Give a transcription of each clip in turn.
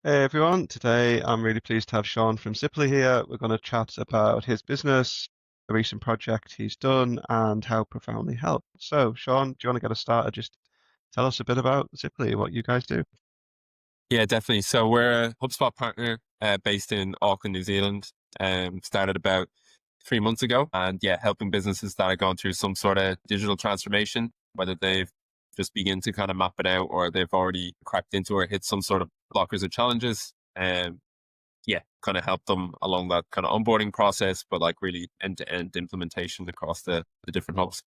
Hey everyone, today I'm really pleased to have Sean from Zippily here. We're going to chat about his business, a recent project he's done, and how profoundly helped. So, Sean, do you want to get us started? Just tell us a bit about Zippily, what you guys do. Yeah, definitely. So we're a HubSpot partner based in Auckland, New Zealand. Started about 3 months ago, and yeah, helping businesses that are going through some sort of digital transformation, whether they've just begin to kind of map it out or they've already cracked into or hit some sort of blockers or challenges. Yeah, kind of help them along that kind of onboarding process, but like really end to end implementation across the different hubs.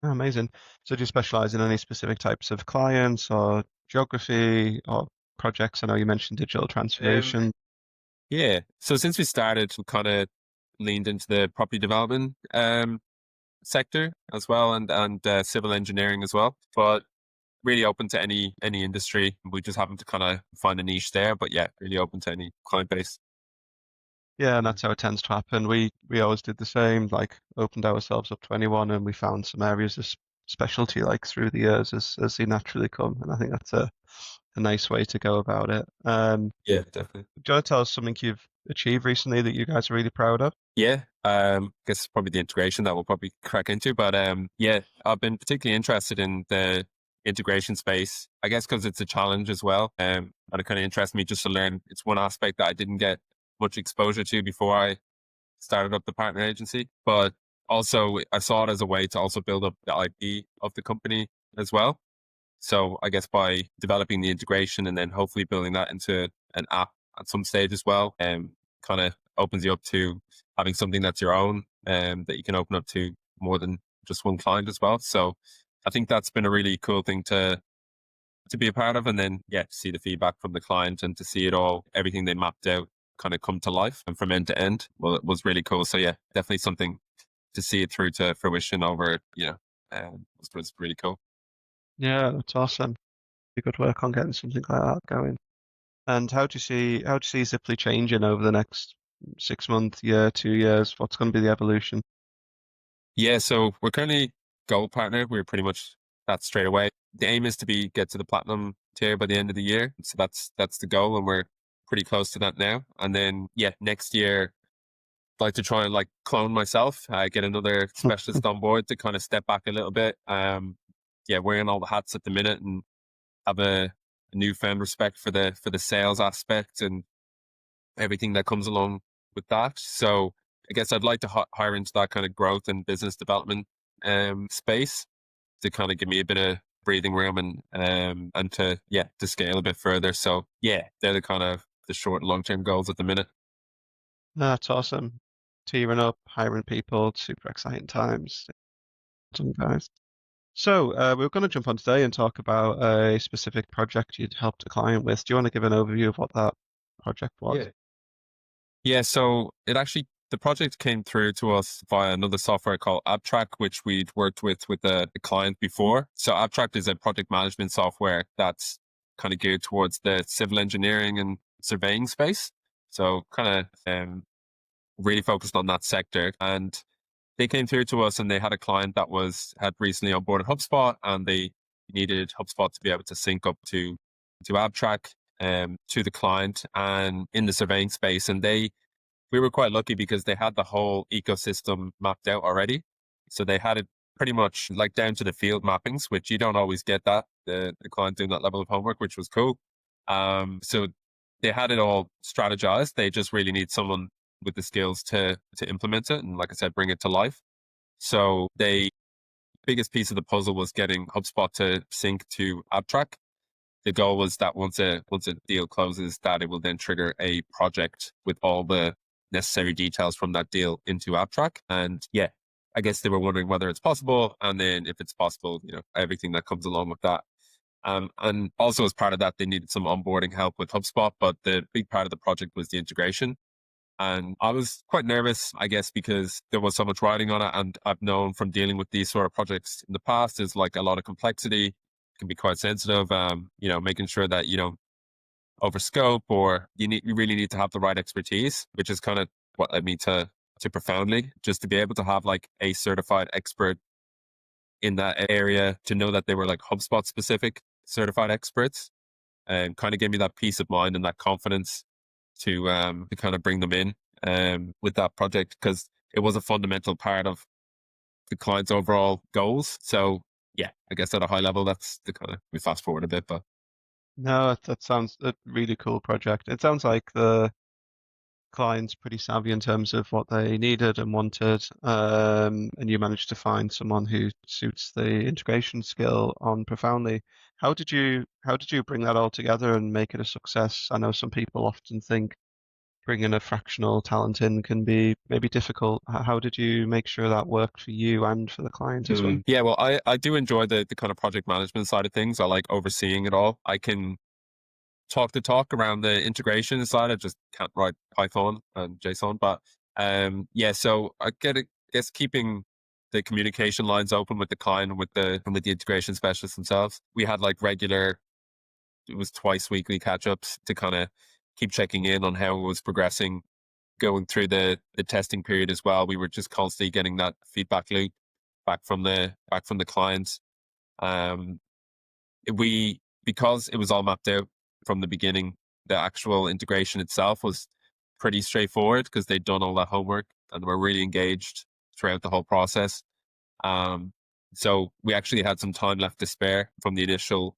Oh, amazing. So, do you specialize in any specific types of clients or geography or projects? I know you mentioned digital Um, transformation. yeah. So since we started, we kind of leaned into the property development sector as well, and civil engineering as well. But really open to any industry. We just happen to kind of find a niche there. But yeah, really open to any client base. Yeah, and that's how it tends to happen. We always did the same, like opened ourselves up to anyone, and we found some areas of specialty like through the years as they naturally come. And I think that's a nice way to go about it. Yeah, definitely. Do you want to tell us something you've achieved recently that you guys are really proud of? Yeah, I guess probably the integration that we'll probably crack into. But yeah, I've been particularly interested in the integration space. I guess because it's a challenge as well. And it kind of interests me just to learn. It's one aspect that I didn't get much exposure to before I started up the partner agency, but also I saw it as a way to also build up the IP of the company as well. So I guess by developing the integration and then hopefully building that into an app at some stage as well, kind of opens you up to having something that's your own, that you can open up to more than just one client as well. So I think that's been a really cool thing to be a part of, and then yeah, to see the feedback from the client and to see it all, everything they mapped out kind of come to life and from end to end. Well, it was really cool. So yeah, definitely something to see it through to fruition over, was really cool. Yeah, that's awesome. Good work on getting something like that going. And how do you see Ziply changing over the next 6 month, year, 2 years? What's going to be the evolution? Yeah, so we're currently gold partner. We're pretty much that straight away. The aim is to be get to the platinum tier by the end of the year. So that's the goal, and we're pretty close to that now. And then yeah, next year I'd like to try and like clone myself, get another specialist on board to kind of step back a little bit. Yeah, wearing all the hats at the minute and have a newfound respect for the sales aspect and everything that comes along with that. So I guess I'd like to hire into that kind of growth and business development space to kind of give me a bit of breathing room and to yeah to scale a bit further. So yeah, they're the kind of the short and long term goals at the minute. That's awesome. Tearing up, hiring people, super exciting times. Awesome, guys. So, we're going to jump on today and talk about a specific project you'd helped a client with. Do you want to give an overview of what that project was? Yeah. Yeah, so the project came through to us via another software called Abtrac, which we'd worked with a client before. So Abtrac is a project management software that's kind of geared towards the civil engineering and surveying space. So kind of really focused on that sector. And they came through to us and they had a client that had recently onboarded HubSpot and they needed HubSpot to be able to sync up to Abtrac to the client and in the surveying space. And we were quite lucky because they had the whole ecosystem mapped out already. So they had it pretty much like down to the field mappings, which you don't always get that, the client doing that level of homework, which was cool. So they had it all strategized. They just really need someone with the skills to implement it and like I said, bring it to life. So they biggest piece of the puzzle was getting HubSpot to sync to Abtrac. The goal was that once a deal closes, that it will then trigger a project with all the necessary details from that deal into Abtrac. And yeah, I guess they were wondering whether it's possible, and then if it's possible, everything that comes along with that. And also as part of that, they needed some onboarding help with HubSpot, but the big part of the project was the integration. And I was quite nervous, I guess, because there was so much writing on it. And I've known from dealing with these sort of projects in the past, there's like a lot of complexity, can be quite sensitive. Making sure that you don't overscope or you really need to have the right expertise, which is kind of what led me to profoundly just to be able to have like a certified expert in that area to know that they were like HubSpot specific certified experts and kind of gave me that peace of mind and that confidence to kind of bring them in with that project, because it was a fundamental part of the client's overall goals. So yeah, I guess at a high level, that's the kind of, we fast forward a bit, but No, that sounds a really cool project. It sounds like the client's pretty savvy in terms of what they needed and wanted, and you managed to find someone who suits the integration skill on Profoundly. How did you bring that all together and make it a success? I know some people often think bringing a fractional talent in can be maybe difficult. How did you make sure that worked for you and for the client as well? yeah, well, I do enjoy the kind of project management side of things. I like overseeing it all. I can talk the talk around the integration side. I just can't write Python and JSON. But yeah, so I get it. Guess keeping the communication lines open with the client and with the integration specialists themselves. We had like regular, it was twice weekly catch ups to kind of keep checking in on how it was progressing, going through the testing period as well. We were just constantly getting that feedback loop back from the clients. Um, we because it was all mapped out from the beginning, the actual integration itself was pretty straightforward because they'd done all that homework and were really engaged throughout the whole process. Um, so we actually had some time left to spare from the initial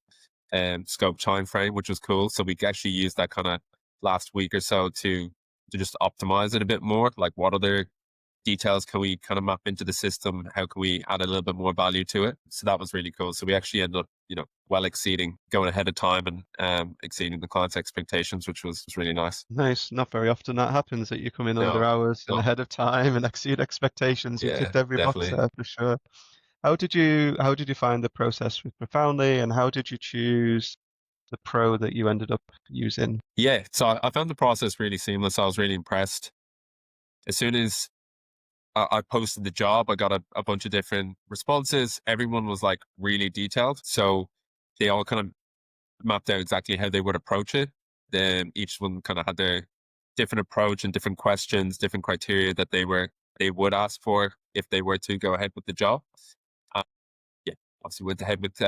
scope time frame, which was cool. So we actually used that kind of last week or so to just optimize it a bit more. Like, what other details can we kind of map into the system? How can we add a little bit more value to it? So that was really cool. So we actually ended up, well exceeding, going ahead of time and exceeding the client's expectations, which was really nice. Nice. Not very often that happens that you come in under No, hours and no, ahead of time and exceed expectations. You've yeah, ticked every box definitely. there for sure. How did you find the process with Profoundly, and how did you choose the pro that you ended up using? Yeah, so I found the process really seamless. I was really impressed. As soon as I posted the job, I got a bunch of different responses. Everyone was like really detailed. So they all kind of mapped out exactly how they would approach it. Then each one kind of had their different approach and different questions, different criteria that they would ask for if they were to go ahead with the job. Uh, yeah, obviously went ahead with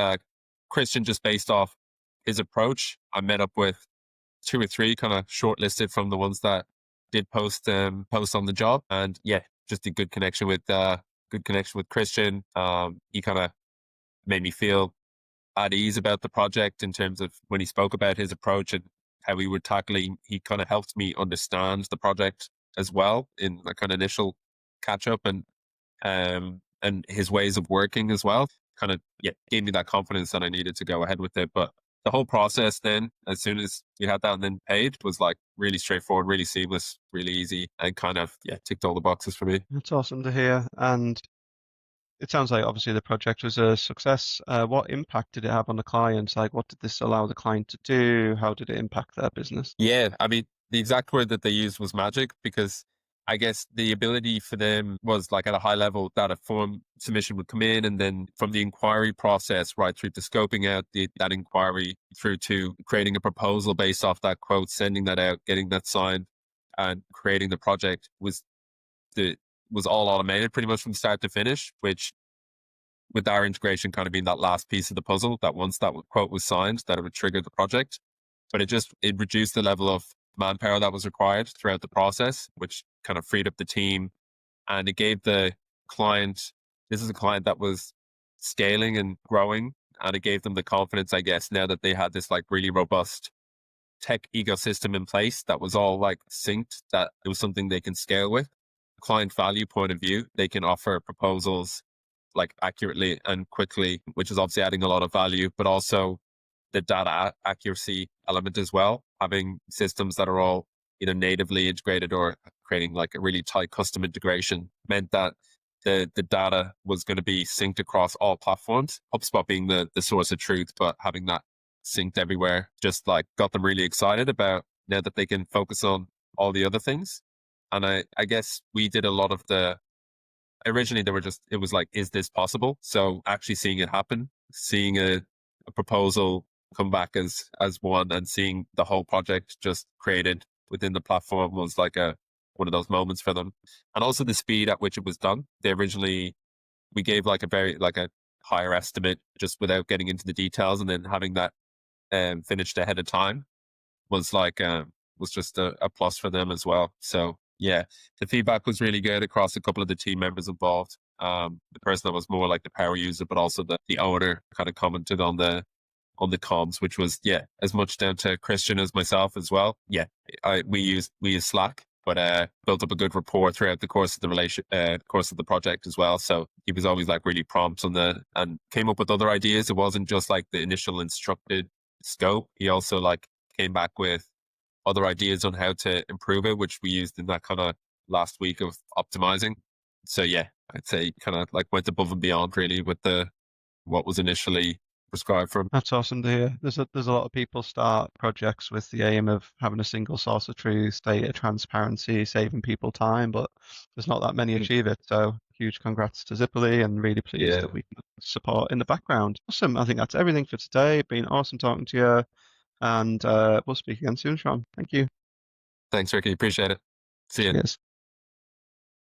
Christian just based off his approach. I met up with two or three kind of shortlisted from the ones that did post on the job, and yeah, just a good connection with Christian. He kind of made me feel at ease about the project in terms of when he spoke about his approach and how he would tackle it. He kind of helped me understand the project as well in the kind of initial catch up, and his ways of working as well. Kind of, yeah, gave me that confidence that I needed to go ahead with it. But the whole process then, as soon as we had that and then paid, was like really straightforward, really seamless, really easy, and kind of, yeah, ticked all the boxes for me. It's awesome to hear. And it sounds like obviously the project was a success. What impact did it have on the client? Like, what did this allow the client to do? How did it impact their business? Yeah, I mean, the exact word that they used was magic, because I guess the ability for them was like at a high level that a form submission would come in, and then from the inquiry process right through to scoping out that inquiry through to creating a proposal based off that quote, sending that out, getting that signed, and creating the project the was all automated pretty much from start to finish, which with our integration kind of being that last piece of the puzzle, that once that quote was signed, that it would trigger the project. But it reduced the level of manpower that was required throughout the process, which kind of freed up the team, and it gave the client, this is a client that was scaling and growing, and it gave them the confidence, I guess, now that they had this like really robust tech ecosystem in place that was all like synced, that it was something they can scale with. Client value point of view, they can offer proposals like accurately and quickly, which is obviously adding a lot of value, but also the data accuracy element as well. Having systems that are all either natively integrated or creating like a really tight custom integration meant that the data was going to be synced across all platforms. HubSpot being the source of truth, but having that synced everywhere just like got them really excited about now that they can focus on all the other things. And I guess we did a lot of the originally they were just, it was like, is this possible? So actually seeing it happen, seeing a proposal come back as one, and seeing the whole project just created within the platform was like a one of those moments for them. And also the speed at which it was done. They originally, we gave like a very like a higher estimate just without getting into the details, and then having that finished ahead of time was like was just a plus for them as well. So yeah, the feedback was really good across a couple of the team members involved. The person that was more like the power user, but also the owner kind of commented on the comms, which was as much down to Christian as myself as well. Yeah, we use Slack, but built up a good rapport throughout the course of the course of the project as well. So he was always like really prompt and came up with other ideas. It wasn't just like the initial instructed scope. He also like came back with other ideas on how to improve it, which we used in that kind of last week of optimizing. So yeah, I'd say kind of like went above and beyond really with what was initially prescribed from. That's awesome to hear. There's a lot of people start projects with the aim of having a single source of truth, data transparency, saving people time, but there's not that many achieve it. So huge congrats to Zippily and really pleased Yeah. that we can support in the background. Awesome. I think that's everything for today. Been awesome talking to you, and we'll speak again soon, Sean. Thank you. Thanks, Ricky. Appreciate it. See you. Cheers.